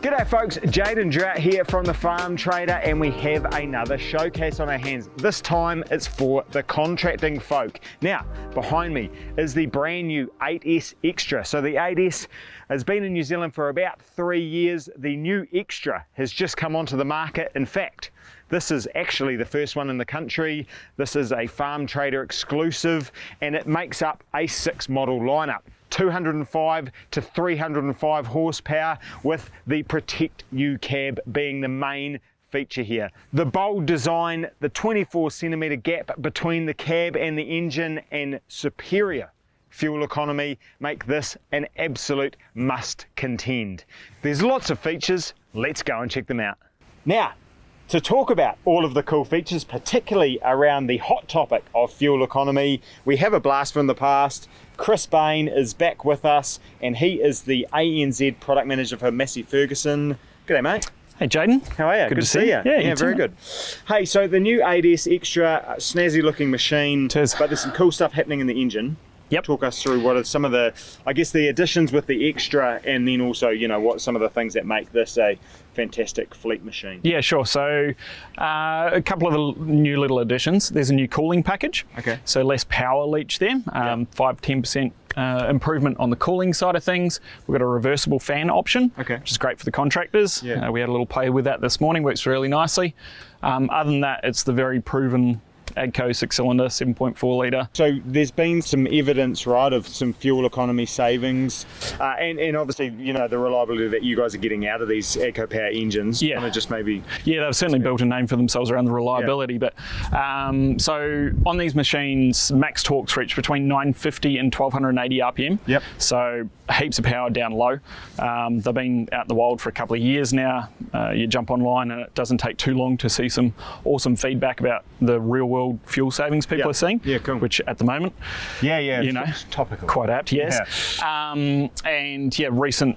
G'day folks, Jaden Drought here from the Farm Trader, and we have another showcase on our hands. This time it's for the contracting folk. Now, behind me is the brand new 8S Xtra. So the 8S has been in New Zealand for about 3 years. The new Xtra has just come onto the market. In fact, this is actually the first one in the country. This is a Farm Trader exclusive, and it makes up a 6 model lineup. 205 to 305 horsepower, with the Protect You cab being the main feature here. The bold design, the 24 centimetre gap between the cab and the engine, and superior fuel economy make this an absolute must contend. There's lots of features, let's go and check them out. Now, to talk about all of the cool features, particularly around the hot topic of fuel economy, we have a blast from the past. Chris Bain is back with us, and he is the ANZ product manager for Massey Ferguson. G'day, mate. Hey Jaden. How are you? Good to see you. Yeah, very good. Hey, so the new 8S Xtra, snazzy looking machine, but there's some cool stuff happening in the engine. Yep. Talk us through what are some of the, I guess, the additions with the Xtra, and then also, you know, what some of the things that make this a fantastic fleet machine. Yeah, sure. So a couple of the new little additions. There's a new cooling package. Okay. So less power leach there, 5-10% improvement on the cooling side of things. We've got a reversible fan option, which is great for the contractors. Yeah. We had a little play with that this morning, works really nicely. Other than that, it's the very proven AGCO 6-cylinder, 7.4 litre. So there's been some evidence, right, of some fuel economy savings, and obviously, you know, the reliability that you guys are getting out of these AGCO power engines. Yeah. Kind of just maybe. Yeah, they've certainly built a name for themselves around the reliability. Yeah. But so on these machines, max torques reach between 950 and 1280 RPM. Yep. So heaps of power down low. They've been out in the wild for a couple of years now. You jump online and it doesn't take too long to see some awesome feedback about the real world fuel savings people are seeing, cool. Which at the moment, you know, topical, quite apt, yes. Yeah. And yeah, recent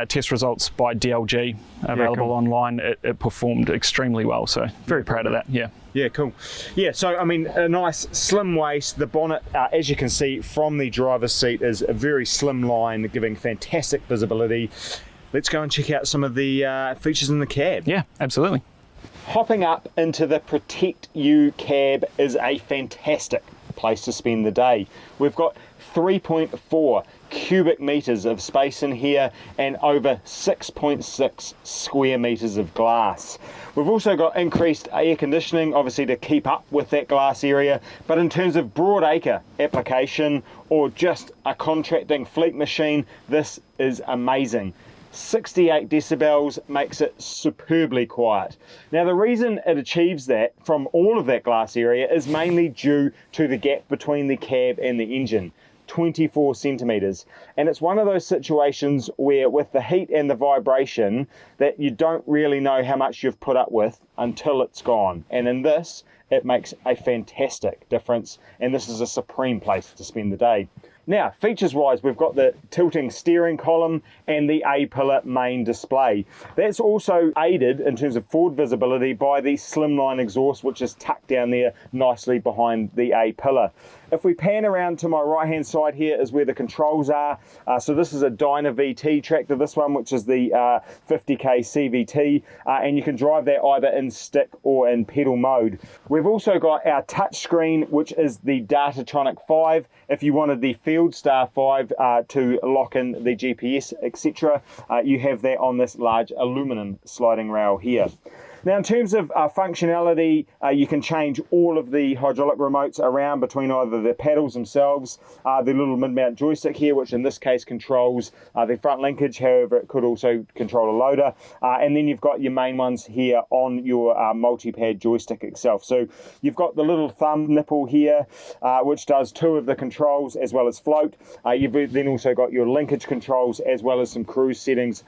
test results by DLG available online. It performed extremely well, so very proud of that. Yeah, cool. Yeah, so I mean, a nice slim waist. The bonnet, as you can see from the driver's seat, is a very slim line, giving fantastic visibility. Let's go and check out some of the features in the cab. Yeah, absolutely. Hopping up into the Protect You cab is a fantastic place to spend the day. We've got 3.4 cubic meters of space in here and over 6.6 square meters of glass. We've also got increased air conditioning, obviously, to keep up with that glass area, but in terms of broad acre application or just a contracting fleet machine, this is amazing. 68 decibels makes it superbly quiet. Now, the reason it achieves that from all of that glass area is mainly due to the gap between the cab and the engine, 24 centimeters. And it's one of those situations where, with the heat and the vibration, that you don't really know how much you've put up with until it's gone. And in this, it makes a fantastic difference, and this is a supreme place to spend the day. Now, features-wise, we've got the tilting steering column and the A-pillar main display. That's also aided in terms of forward visibility by the slimline exhaust, which is tucked down there nicely behind the A-pillar. If we pan around to my right-hand side here is where the controls are. So this is a Dyna VT tractor, this one, which is the 50k CVT, and you can drive that either in stick or in pedal mode. We've also got our touch screen, which is the Datatronic 5. If you wanted the Fieldstar 5 to lock in the GPS, etc., you have that on this large aluminum sliding rail here. Now, in terms of functionality, you can change all of the hydraulic remotes around between either the paddles themselves, the little mid-mount joystick here, which in this case controls the front linkage, however it could also control a loader, and then you've got your main ones here on your multi-pad joystick itself. So you've got the little thumb nipple here, which does 2 of the controls as well as float. You've then also got your linkage controls as well as some cruise settings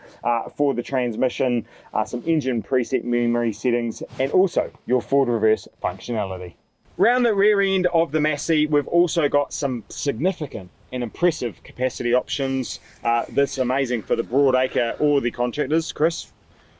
for the transmission, some engine preset memory settings, and also your forward reverse functionality. Round the rear end of the Massey, we've also got some significant and impressive capacity options. That's amazing for the broad acre or the contractors. Chris,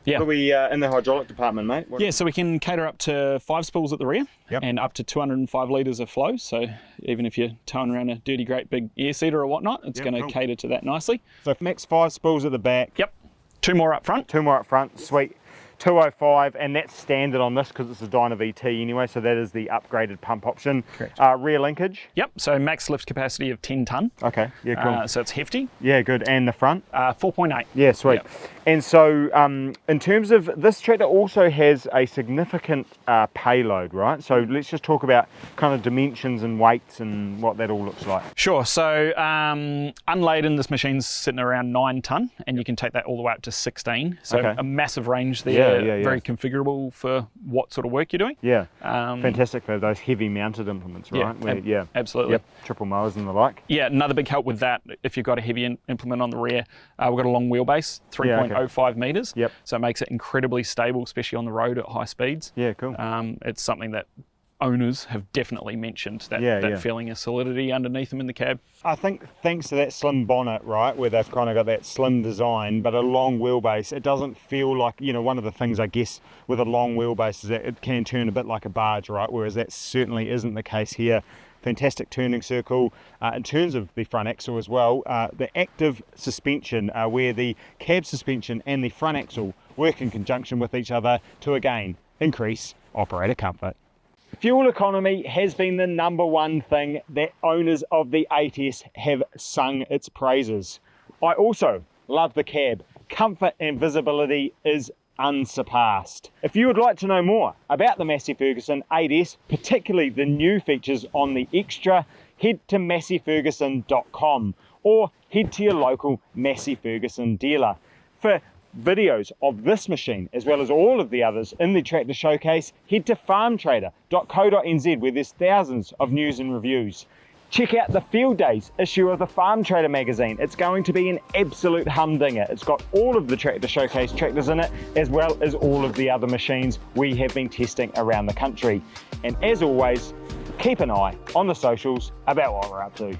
what are we in the hydraulic department, mate? So we can cater up to 5 spools at the rear and up to 205 litres of flow. So even if you're towing around a dirty, great big air seeder or whatnot, it's going to cater to that nicely. So max 5 spools at the back. Yep. 2 more up front. 2 more up front, sweet. 205, and that's standard on this because it's a Dyna VT anyway, so that is the upgraded pump option. Correct. Rear linkage? Yep, so max lift capacity of 10 tonne. Okay, yeah, cool. So it's hefty. Yeah, good. And the front? 4.8. Yeah, sweet. Yep. And so in terms of, this tractor also has a significant payload, right? So let's just talk about kind of dimensions and weights and what that all looks like. Sure, so unladen, this machine's sitting around 9 tonne, and you can take that all the way up to 16. So Okay. a massive range there, Yeah. very configurable for what sort of work you're doing. Yeah, fantastic for those heavy mounted implements, right? Absolutely. Yep. Triple mowers and the like. Yeah, another big help with that, if you've got a heavy implement on the rear, we've got a long wheelbase, 3.05 metres. Yep. So it makes it incredibly stable, especially on the road at high speeds. Yeah, cool. It's something that owners have definitely mentioned, that feeling of solidity underneath them in the cab. I think thanks to that slim bonnet, right, where they've kind of got that slim design, but a long wheelbase, it doesn't feel like, you know, one of the things I guess with a long wheelbase is that it can turn a bit like a barge, right, whereas that certainly isn't the case here. Fantastic turning circle. In terms of the front axle as well, the active suspension, where the cab suspension and the front axle work in conjunction with each other to again increase operator comfort. Fuel economy has been the #1 thing that owners of the 8S have sung its praises. I also love the cab. Comfort and visibility is unsurpassed. If you would like to know more about the Massey Ferguson 8S, particularly the new features on the Xtra, head to masseyferguson.com or head to your local Massey Ferguson dealer. For videos of this machine as well as all of the others in the tractor showcase, head to farmtrader.co.nz where there's thousands of news and reviews. Check out the Field Days issue of the Farm Trader magazine. It's going to be an absolute humdinger. It's got all of the Tractor Showcase tractors in it, as well as all of the other machines we have been testing around the country. And as always, keep an eye on the socials about what we're up to.